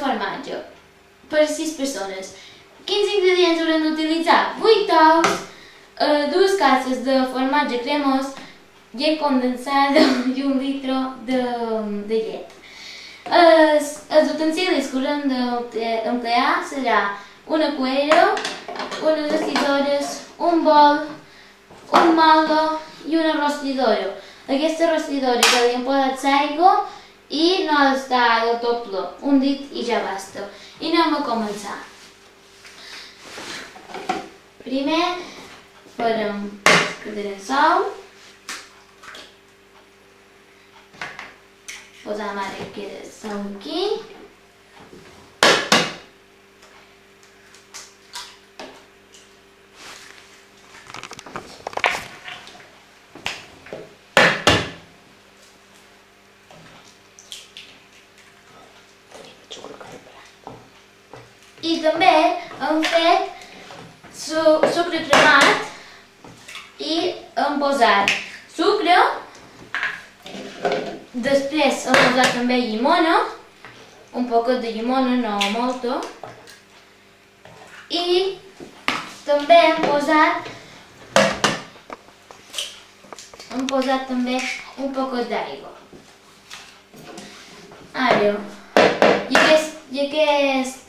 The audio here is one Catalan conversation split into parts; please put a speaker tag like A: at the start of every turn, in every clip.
A: formatge per 6 persones. Quins ingredients haurem d'utilitzar? 8 ous, 2 casses de formatge cremós, llet condensada i 1 litre de llet. Els utensilis que haurem d'emplear serà una cullera, unes rostidores, un bol, un mallo i una rostidora. Aquesta rostidora que li hem posat l'aigua i no ha d'estar del tot ple, un dit i ja basta. I anem a començar. Primer farem escaldar el sal. Posam ara aquest sal aquí. I també hem fet sucre cremat i hem posat sucre, després hem posat també llimona, un poquet de llimona, no molta, i també hem posat també un poquet d'aigua. Ara, i aquest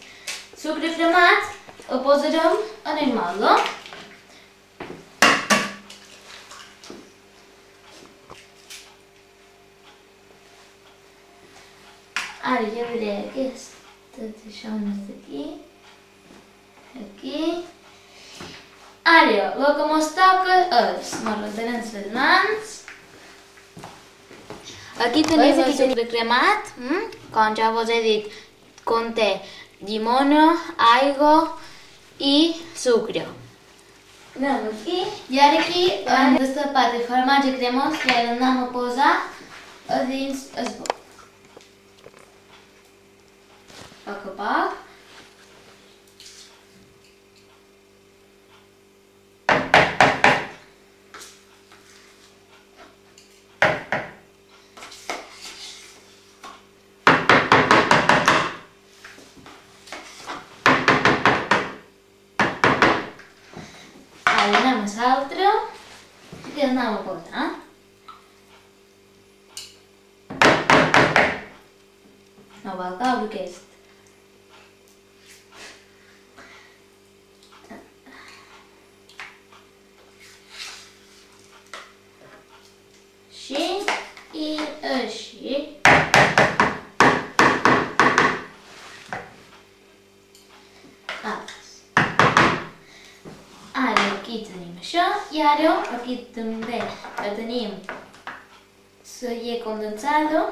A: sucre cremat el posarem en el motlle. Ara llevaré aquestes deixones d'aquí. Aquí. Ara, el que ens toca és, ens rentarem les mans. Aquí tenim el sucre cremat, com ja vos he dit, conté llimona, aigua i sucre. Anem aquí. I ara aquí hem destapat el formatge cremós i ara anem a posar a dins el bol. A poc a poc. Ara anem a l'altre i el anem a posar. No va caure aquest. Així i així. Ara aquí tenim això i ara aquí també tenim la llet condensada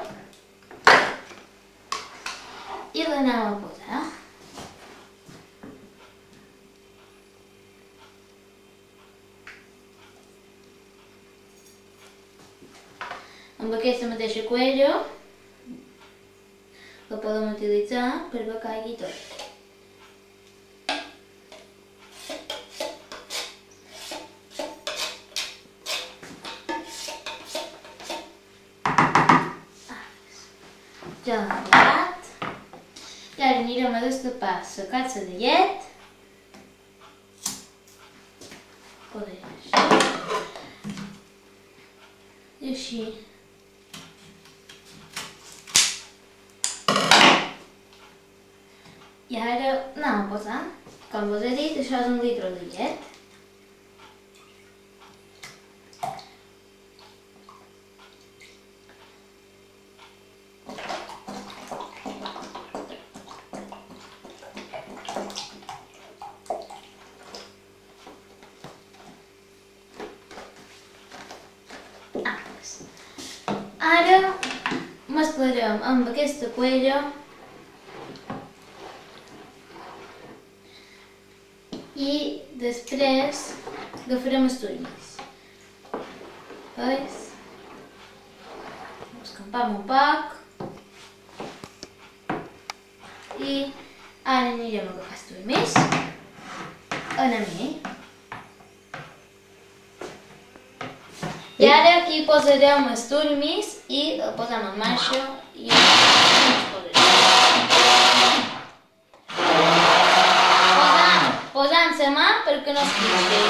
A: i l'anem a posar. Amb aquesta mateixa cullera la podem utilitzar per que caigui tot. Ja l'hem posat. I ara anirem a destapar la cassa de llet. Posem així. I així. I ara anem a posar. Com vos he dit, això és 1 litre de llet. Ara mesclarem amb aquesta cullera i després agafarem els turmis. Veus? Ho escampam un poc i ara anirem a agafar els turmis en mi. I ara aquí posarem els turmis i el posem en marxa i ens posarem. que no es cliché.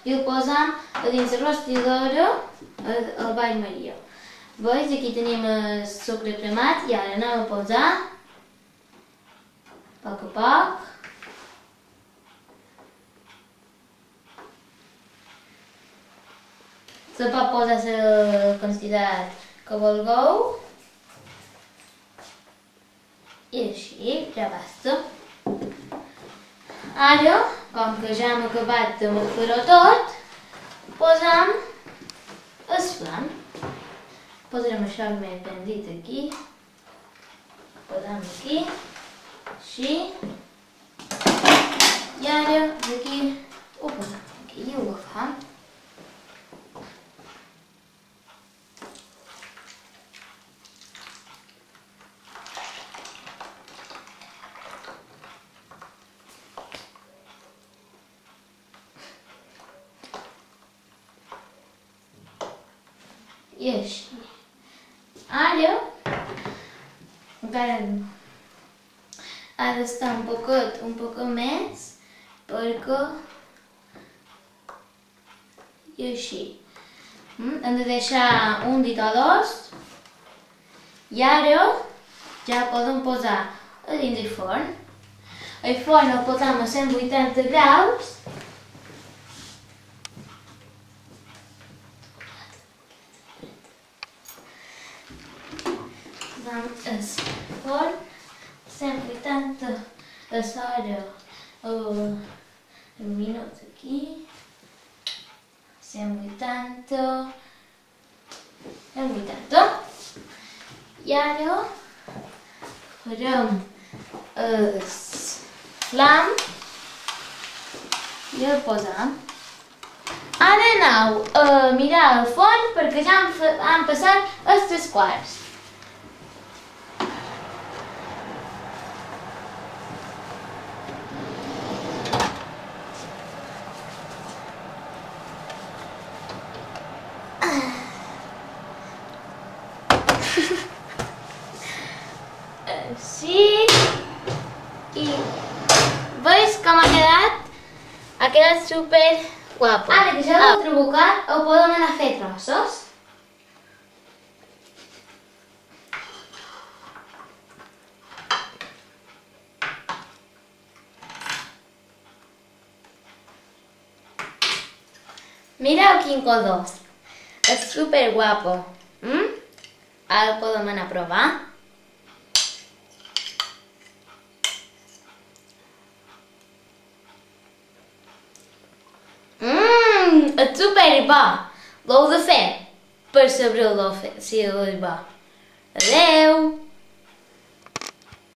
A: I el posam a dins la rostidora al bany Maria. Veus? Aquí tenim el sucre cremat i ara anem a posar a poc. Se pot posar la quantitat que vulgueu. I així, ja basta. Ara, com que ja hem acabat de fer-ho tot, posam el flam. Posarem això més ben dit aquí. Posam aquí, així. I ara d'aquí ho posam aquí i ho agafam. I així. Ara, encara ha d'estar un poquet més, perquè... I així. Hem de deixar un dit o dos. I ara ja podem posar a dins el forn. El forn el posam a 180 graus. El forn 180 a l'hora minuts aquí 180 i ara farem el flam i el posam. Ara aneu a mirar el forn perquè ja han passat els 3 quarts. Així i veus com ha quedat? Ha quedat super guapo. Ara que ja l'he trabucat, ho podem anar a fer trossos. Mireu quin color. És super guapo. Ara el podem anar a provar. És superbo! L'heu de fer per saber-lo si és bo. Adeu!